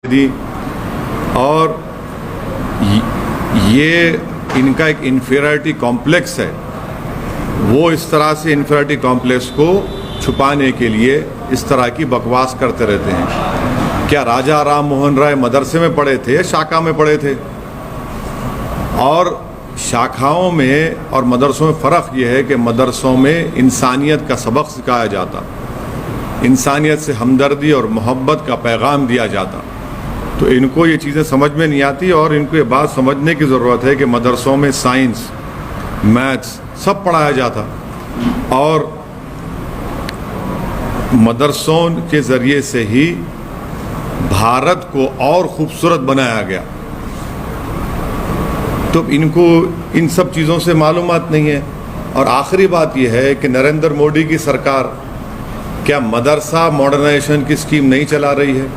दी और ये इनका एक इन्फीरियरिटी कॉम्प्लेक्स है। वो इस तरह से इन्फीरियरिटी कॉम्प्लेक्स को छुपाने के लिए इस तरह की बकवास करते रहते हैं। क्या राजा राम मोहन राय मदरसे में पढ़े थे या शाखा में पढ़े थे? और शाखाओं में और मदरसों में फ़र्क यह है कि मदरसों में इंसानियत का सबक सिखाया जाता, इंसानियत से हमदर्दी और मोहब्बत का पैगाम दिया जाता। तो इनको ये चीज़ें समझ में नहीं आती और इनको ये बात समझने की ज़रूरत है कि मदरसों में साइंस, मैथ्स सब पढ़ाया जाता और मदरसों के ज़रिए से ही भारत को और ख़ूबसूरत बनाया गया। तो इनको इन सब चीज़ों से मालूमात नहीं है। और आखिरी बात यह है कि नरेंद्र मोदी की सरकार क्या मदरसा मॉडर्नाइजेशन की स्कीम नहीं चला रही है?